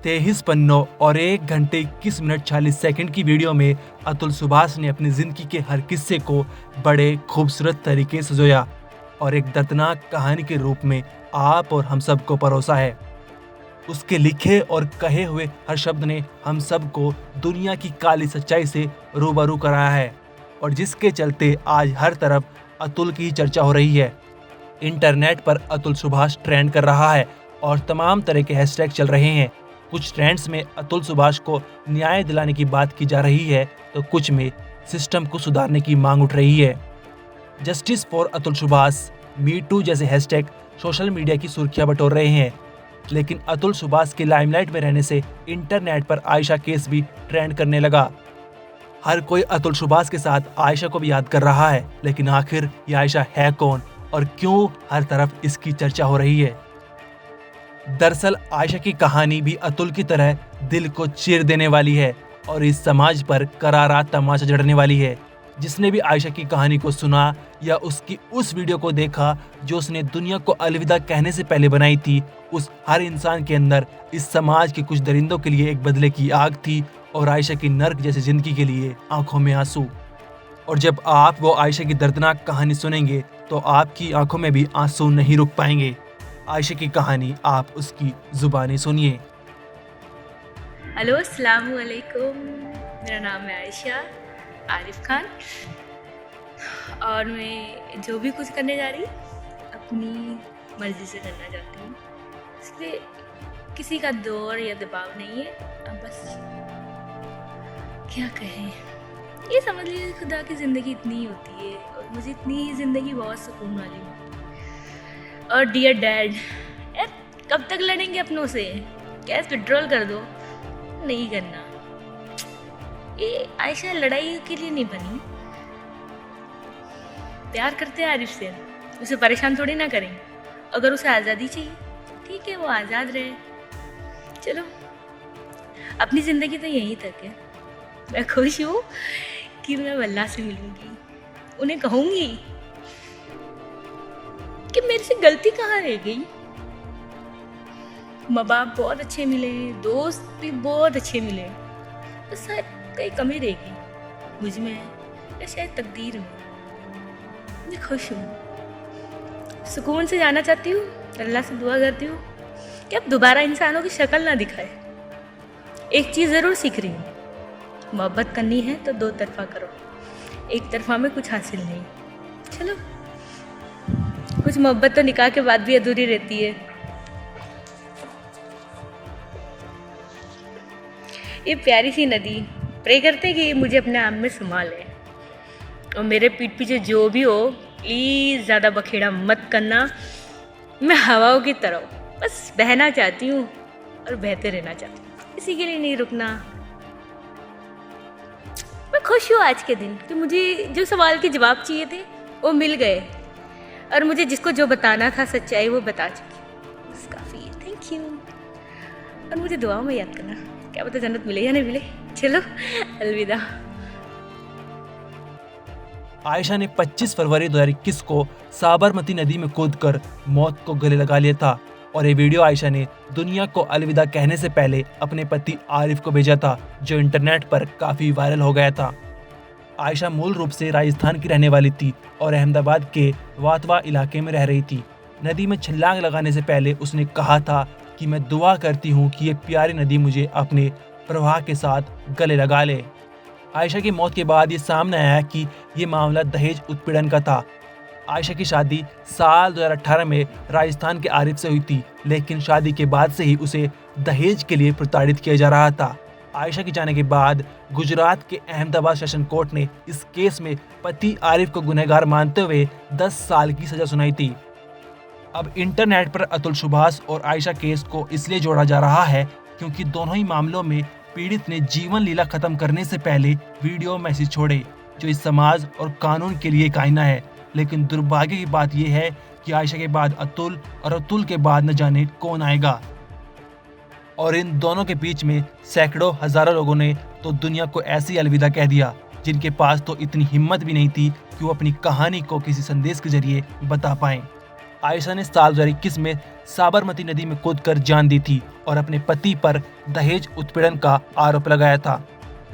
23 पन्नों और 1 घंटे 21 मिनट 40 सेकंड की वीडियो में अतुल सुभाष ने अपनी जिंदगी के हर किस्से को बड़े खूबसूरत तरीके से सजोया और एक दर्दनाक कहानी के रूप में आप और हम सब को परोसा है। उसके लिखे और कहे हुए हर शब्द ने हम सब को दुनिया की काली सच्चाई से रूबरू कराया है और जिसके चलते आज हर तरफ अतुल की चर्चा हो रही है। इंटरनेट पर अतुल सुभाष ट्रेंड कर रहा है और तमाम तरह के हैशटैग चल रहे हैं। कुछ ट्रेंड्स में अतुल सुभाष को न्याय दिलाने की बात की जा रही है तो कुछ में सिस्टम को सुधारने की मांग उठ रही है। Justice for Atul Subhash, me too जैसे हैशटैग सोशल मीडिया की सुर्खियां बटोर रहे हैं। लेकिन अतुल सुभाष के लाइमलाइट में रहने से इंटरनेट पर आयशा केस भी ट्रेंड करने लगा। हर कोई अतुल सुभाष के साथ आयशा को भी याद कर रहा है, लेकिन आखिर ये आयशा है कौन और क्यों हर तरफ इसकी चर्चा हो रही है। दरअसल आयशा की कहानी भी अतुल की तरह दिल को चीर देने वाली है और इस समाज पर करारा तमाचा जड़ने वाली है। जिसने भी आयशा की कहानी को सुना या उसकी उस वीडियो को देखा जो उसने दुनिया को अलविदा कहने से पहले बनाई थी, उस हर इंसान के अंदर इस समाज के कुछ दरिंदों के लिए एक बदले की आग थी और आयशा की नर्क जैसी जिंदगी के लिए आंखों में आंसू। और जब आप वो आयशा की दर्दनाक कहानी सुनेंगे तो आपकी आंखों में भी आंसू नहीं रुक पाएंगे। आयशा की कहानी आप उसकी जुबानी सुनिए। हेलो, अस्सलाम वालेकुम। मेरा नाम है आयशा आरिफ खान और मैं जो भी कुछ करने जा रही अपनी मर्जी से करना चाहती हूँ। इसलिए किसी का दौर या दबाव नहीं है। अब बस क्या कहें, ये समझ लीजिए खुदा की ज़िंदगी इतनी ही होती है और मुझे इतनी ही ज़िंदगी बहुत सुकून वाली है। और डियर डैड, यार कब तक लड़ेंगे अपनों से? गैस विड्रॉल कर दो। नहीं करना। ये आयशा लड़ाई के लिए नहीं बनी। प्यार करते हैं आरिफ से, उसे परेशान थोड़ी ना करें। अगर उसे आज़ादी चाहिए ठीक है, वो आज़ाद रहे। चलो, अपनी ज़िंदगी तो यहीं तक है। मैं खुश हूँ कि मैं अल्लाह से मिलूँगी, उन्हें कहूँगी कि मेरे से गलती कहाँ रह गई। माँ बाप बहुत अच्छे मिले, दोस्त भी बहुत अच्छे मिले, तो शायद कहीं कमी रह गई मुझ में या शायद तकदीर में। मैं खुश हूँ, सुकून से जाना चाहती हूँ। अल्लाह से दुआ करती हूँ कि अब दोबारा इंसानों की शक्ल ना दिखाए। एक चीज़ ज़रूर सीख रही हूँ, मोहब्बत करनी है तो दो तरफा करो, एक तरफा में कुछ हासिल नहीं। चलो, कुछ मोहब्बत तो निकाह के बाद भी अधूरी रहती है। ये प्यारी सी नदी प्रे करते कि मुझे अपने आप में समा ले और मेरे पीठ पीछे जो भी हो प्लीज़ ज़्यादा बखेड़ा मत करना। मैं हवाओं की तरह बस बहना चाहती हूँ और बहते रहना चाहती हूँ, इसी के लिए नहीं रुकना। मैं खुश हूँ आज के दिन कि मुझे जो सवाल के जवाब चाहिए थे वो मिल गए और मुझे जिसको जो बताना था सच्चाई वो बता चुकी। बस काफ़ी है। Thank you. और मुझे दुआओं में याद करना, क्या पता जन्नत मिले या नहीं मिले। चलो, अलविदा। आयशा ने 25 फरवरी 2021 को साबरमती नदी में कूदकर मौत को गले लगा लिया था और ये वीडियो आयशा ने दुनिया को अलविदा कहने से पहले अपने पति आरिफ को भेजा था, जो इंटरनेट पर काफ़ी वायरल हो गया था। आयशा मूल रूप से राजस्थान की रहने वाली थी और अहमदाबाद के वातवा इलाके में रह रही थी। नदी में छलांग लगाने से पहले उसने कहा था कि मैं दुआ करती हूँ कि ये प्यारी नदी मुझे अपने प्रवाह के साथ गले लगा ले। आयशा की मौत के बाद ये सामने आया कि ये मामला दहेज उत्पीड़न का था। आयशा की शादी साल 2018 में राजस्थान के आरिफ से हुई थी, लेकिन शादी के बाद से ही उसे दहेज के लिए प्रताड़ित किया जा रहा था। आयशा के जाने के बाद गुजरात के अहमदाबाद सेशन कोर्ट ने इस केस में पति आरिफ को गुनहगार मानते हुए 10 साल की सजा सुनाई थी। अब इंटरनेट पर अतुल सुभाष और आयशा केस को इसलिए जोड़ा जा रहा है क्योंकि दोनों ही मामलों में पीड़ित ने जीवन लीला खत्म करने से पहले वीडियो मैसेज छोड़े, जो इस समाज और कानून के लिए एक आईना है। लेकिन दुर्भाग्य की बात यह है कि आयशा के बाद अतुल और अतुल के बाद न जाने कौन आएगा। और इन दोनों के बीच में सैकड़ों हजारों लोगों ने तो दुनिया को ऐसी अलविदा कह दिया जिनके पास तो इतनी हिम्मत भी नहीं थी कि वो अपनी कहानी को किसी संदेश के जरिए बता पाएं। आयशा ने साल 2021 में साबरमती नदी में कूदकर जान दी थी और अपने पति पर दहेज उत्पीड़न का आरोप लगाया था।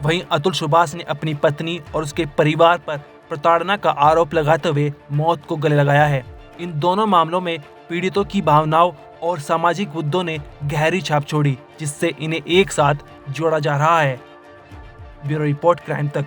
वहीं अतुल सुभाष ने अपनी पत्नी और उसके परिवार पर प्रताड़ना का आरोप लगाते हुए मौत को गले लगाया है। इन दोनों मामलों में पीड़ितों की भावनाओं और सामाजिक मुद्दों ने गहरी छाप छोड़ी, जिससे इन्हें एक साथ जोड़ा जा रहा है। ब्यूरो रिपोर्ट, क्राइम तक।